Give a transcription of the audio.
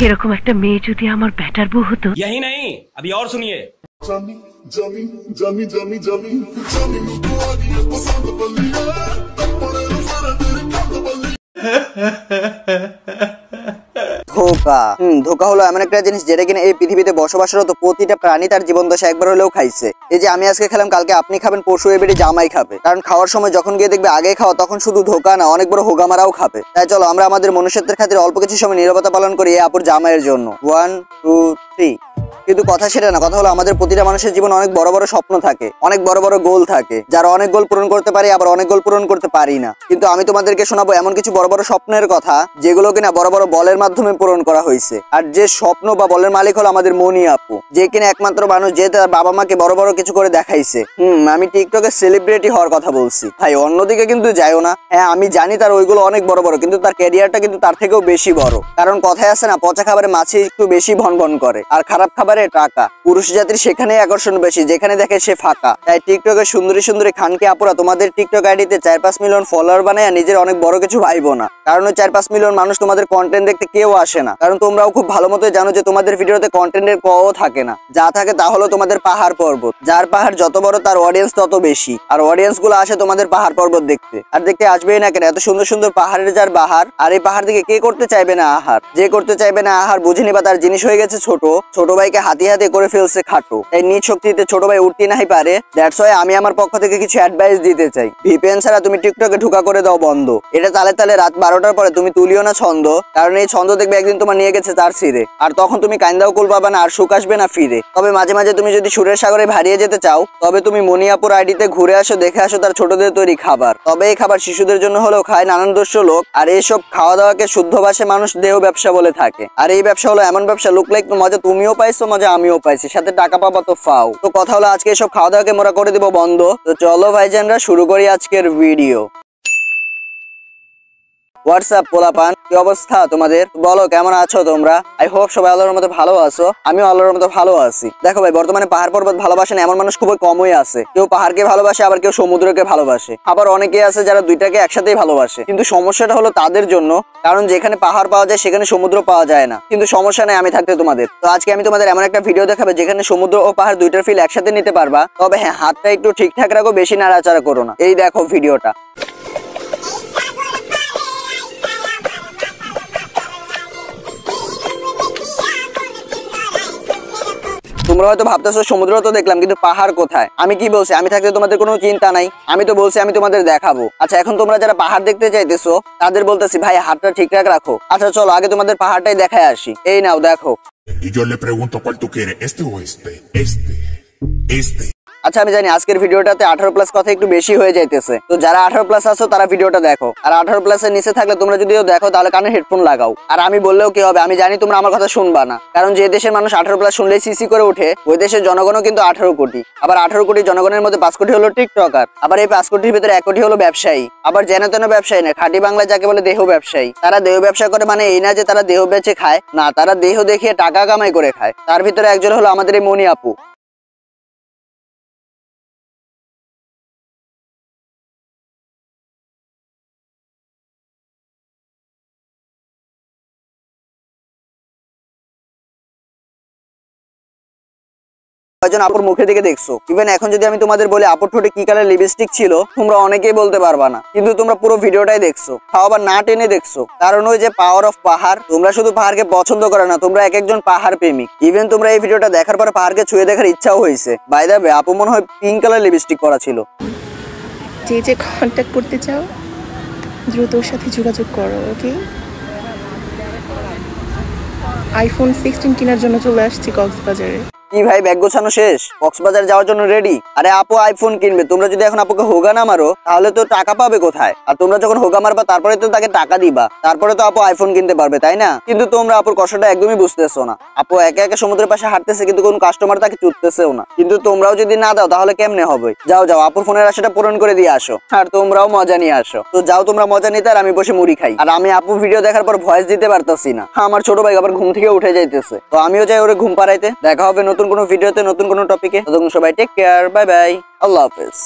এরকম একটা মেয়ে যদি আমার ব্যাটার বউ হতো। यही नहीं, अभी और सुनिए। जमी जमी जमी जमी जमी जमी तू आ गई पसंद बलिया तपड़े सारे तेरे कंद बलिया। ধোকা ধোকা হলো এমন একটা জিনিস যেটা কিনা এই পৃথিবীতে বসবাসরত প্রতিটা প্রাণী তার জীবন দশা একবার হলেও খাইছে। এই যে আমি আজকে খেলাম, কালকে আপনি খাবেন, পরশু এবারে জামাই খাবে। কারণ খাওয়ার সময় যখন গিয়ে দেখবে আগে খাওয়া, তখন শুধু ধোকা না, অনেক বড় হোগামারাও খাবে। তাই চলো আমরা আমাদের মনুষ্যত্বের খাতিরে অল্প কিছু সময় নীরবতা পালন করি এই আপুর জামাইয়ের জন্য। 1 2 3। কিন্তু কথা সেটা না, কথা হলো আমাদের প্রতিটা মানুষের জীবনে অনেক বড় বড় স্বপ্ন থাকে, অনেক বড় বড় গোল থাকে। যারা অনেক গোল পূরণ করতে পারে, আবার অনেক গোল পূরণ করতে পারি না। কিন্তু আমি তোমাদেরকে শোনাবো এমন কিছু বড় বড় স্বপ্নের কথা যেগুলো কিনা বড় বড় বলের মাধ্যমে পূরণ করা হয়েছে। আর যে স্বপ্ন বা বলের মালিক হলো আমাদের মনি আপু, যে কিনা একমাত্র মানুষ যে তার বাবা মাকে বড় বড় কিছু করে দেখাইছে। আমি টিকটকে সেলিব্রিটি হওয়ার কথা বলছি ভাই, অন্যদিকে কিন্তু যাইও না। হ্যাঁ আমি জানি তার ওইগুলো অনেক বড় বড়, কিন্তু তার ক্যারিয়ারটা কিন্তু তার থেকেও বেশি বড়। কারণ কথায় আছে না, পচা খাবারে মাছি একটু বেশি ভন ভন করে, আর খারাপ খাবারে টাকা। পুরুষ জাতির সেখানেই আকর্ষণ বেশি যেখানে দেখে সে ফাঁকা। তাই টিকটকের সুন্দরী সুন্দরী খানকে আপুরা তোমাদের টিকটক আইডিতে 4-5 মিলিয়ন ফলোয়ার বানায় নিজের অনেক বড় কিছু ভাইবো না। কারণ ওই 4-5 মিলিয়ন মানুষ তোমাদের কন্টেন্ট দেখতে কেউ আসে না। কারণ তোমরাও খুব ভালো মতো জানো যে তোমাদের ভিডিওতে কন্টেন্টের কও থাকে না, যা থাকে তা হলো তোমাদের পাহাড় পর্বত। যার পাহাড় যত বড় তার অডিয়েন্স তত বেশি, আর অডিয়েন্স গুলো আসে তোমাদের পাহাড় পর্বত দেখতে। আর দেখতে আসবেই না কেন, এত সুন্দর সুন্দর পাহাড়ের যার বাহার। আর এই পাহাড় থেকে কে করতে চাইবে না আহার? যে করতে চাইবে না আহার বুঝিনি বা তার জিনিস হয়ে গেছে ছোট, ছোট ভাইকে হাতি হাতে করে ফেলছে খাটো। তাই নিজ শক্তিতে ছোট ভাই উঠতে নাই পারে। দ্যাটস ওয়াই আমি আমার পক্ষ থেকে কিছু অ্যাডভাইস দিতে চাই। ভিপিএন ছাড়া তুমি টিকটকে ঢুকা করে দাও বন্ধ। এটা তালে তালে রাত 12টার পরে তুমি তুলিও না ছন্দ, কারণ এই ছন্দ দেখবে একদিন তোমার নিয়ে গেছে তার সিরে। আর তখন তুমি কাইন্দাও কুল পাবে না, আর সুখ আসবে না ফিরে। তবে মাঝে মাঝে তুমি যদি সুরের সাগরে হারিয়ে যেতে চাও, তবে তুমি মনিয়াপুর আইডিতে ঘুরে আসো, দেখে আসো তার ছোটদের তৈরি খাবার। তবে এই খাবার শিশুদের জন্য হলেও খায় নানান দস্য লোক। আর এইসব খাওয়া দাওয়াকে শুদ্ধ ভাষায় মানুষ দেহ ব্যবসা বলে থাকে। আর এই ব্যবসা হলো এমন ব্যবসা, লুক লাইক মজা তুমিও পাইছো, মজা আমিও পাইছি, সাথে টাকা পাবা তো ফাও। তো কথা হলো আজকে এসব খাওয়া দাওয়াকে মোরা করে দিব বন্ধ। তো চলো ভাইজানরা শুরু করি আজকের ভিডিও। হোয়াটসঅ্যাপ পোলাপান, কি অবস্থা তোমাদের? বলো কেমন আছো তোমরা? আই হোপ সবাই আল্লাহর মতো ভালো আছো। আমিও আল্লাহর মতো ভালো আছি। দেখো ভাই, বর্তমানে পাহাড় পর্বত ভালোবাসেন এমন মানুষ খুবই কমই আছে। কেউ পাহাড়কে ভালোবাসে, আবার কেউ সমুদ্রকে ভালোবাসে, আবার অনেকে আছে যারা দুইটাকে একসাথেই ভালোবাসে। কিন্তু সমস্যাটা হলো তাদের জন্য, কারণ যেখানে পাহাড় পাওয়া যায় সেখানে সমুদ্র পাওয়া যায় না। কিন্তু সমস্যা নেই আমি থাকতে তোমাদের। তো আজকে আমি তোমাদের এমন একটা ভিডিও দেখাবো যেখানে সমুদ্র ও পাহাড় দুইটার ফিল একসাথে নিতে পারবা। তবে হ্যাঁ, হাতটা একটু ঠিকঠাক রাখো, বেশি নাড়াচাড়া করো না। এই দেখো ভিডিওটা। তোমরা হয়তো ভাবতেছো সমুদ্র তো দেখলাম, কিন্তু পাহাড় কোথায়? আমি কি বলছি, আমি থাকতে তোমাদের কোনো চিন্তা নাই। আমি তো বলছি আমি তোমাদের দেখাবো। আচ্ছা এখন তোমরা যারা পাহাড় দেখতে চাইতেছো তাদের বলতেছি ভাই হাতটা ঠিকঠাক রাখো। আচ্ছা চলো আগে তোমাদের পাহাড়টাই দেখায় আসি। এই নাও দেখো। Y yo le pregunto cuál tú quieres, este o este, este. আচ্ছা আমি জানি আজকের ভিডিওটাতে 18+ কথা একটু বেশি হয়ে যাইতেছে। তো যারা 18+ আছো তারা ভিডিওটা দেখো। আর 18+ এর নিচে থাকলে তোমরা যদিও দেখো তাহলে কানে হেডফোন লাগাও। আর আমি বললেও কি হবে, আমি জানি তোমরা আমার কথা শুনবা না। কারণ যে দেশের মানুষ 18+ শুনলেই সিসি করে ওঠে, ওই দেশের জনগণও কিন্তু 18 কোটি। আবার 18 কোটি জনগণের মধ্যে 5 কোটি হলো টিকটকার। আবার এই 5 কোটির ভিতরে 1 কোটি হলো ব্যবসায়ী। আবার যেন তেন ব্যবসায়ী না, খাঁটি বাংলায় যাকে বলে দেহ ব্যবসায়ী। তারা দেহ ব্যবসা করে মানে এই না যে তারা দেহ বেচে খায়, না, তারা দেহ দেখিয়ে টাকা কামাই করে খায়। তার ভিতরে একজন হলো আমাদের এই মনি আপু। আপুর মুখের দিকে দেখছো। ইভেন এখন যদি আমি তোমাদের বলি আপুর ঠোঁটে কি কালার লিপস্টিক ছিল, তোমরা অনেকেই বলতে পারবা না। কিন্তু তোমরা পুরো ভিডিওটাই দেখছো, তাও আবার না টেনে দেখছো। কারণ ওই যে পাওয়ার অফ পাহাড়। তোমরা শুধু পাহাড়কে পছন্দ করো না, তোমরা এক একজন পাহাড় প্রেমিক। ইভেন তোমরা এই ভিডিওটা দেখার পর পাহাড়কে ছুঁয়ে দেখার ইচ্ছাও হয়েছে। বাই দ্য ওয়ে, আপু মনে হয় পিঙ্ক কালার লিপস্টিক করা ছিল। যে কন্ট্যাক্ট করতে চাও দ্রুত ওর সাথে যোগাযোগ করো। ওকে, আইফোন 16 কেনার জন্য চলে আসছি কক্সবাজারে। কি ভাই, ব্যাগ গোছানো শেষ? কক্সবাজার যাওয়ার জন্য রেডি? আরে আপু আইফোন কিনবে। তোমরা যদি এখন আপুকে হোগা না মারো তাহলে তো টাকা পাবে কোথায়? আর তোমরা যখন হোগা মারবা তারপরে তো তাকে টাকা দিবা, তারপরে তো আপু আইফোন কিনতে পারবে, তাই না? কিন্তু তোমরা আপুর কষ্টটা একদমই বুঝতেছো না। আপু একা একা সমুদ্রের পাশে হাঁটতেছে, কিন্তু কোনো কাস্টমার তাকে চুটতেছেও না। কিন্তু তোমরাও যদি না দাও তাহলে কেমনে হবে? যাও যাও, আপুর ফোনের আশাটা পূরণ করে দিয়ে আসো, আর তোমরাও মজা নিয়ে আসো। তো যাও তোমরা মজা নিতে, আর আমি বসে মুড়ি খাই। আর আমি আপু ভিডিও দেখার পর ভয়েস দিতে পারতাছি না। আমার ছোট ভাই আবার ঘুম থেকে উঠে যাইতেছে, তো আমিও যাই ওরে ঘুম পাড়াইতে। দেখা হবে নতুন কোনো ভিডিওতে, নতুন কোনো টপিকে। ততক্ষণ সবাই টেক কেয়ার, বাই বাই, আল্লাহ হাফেজ।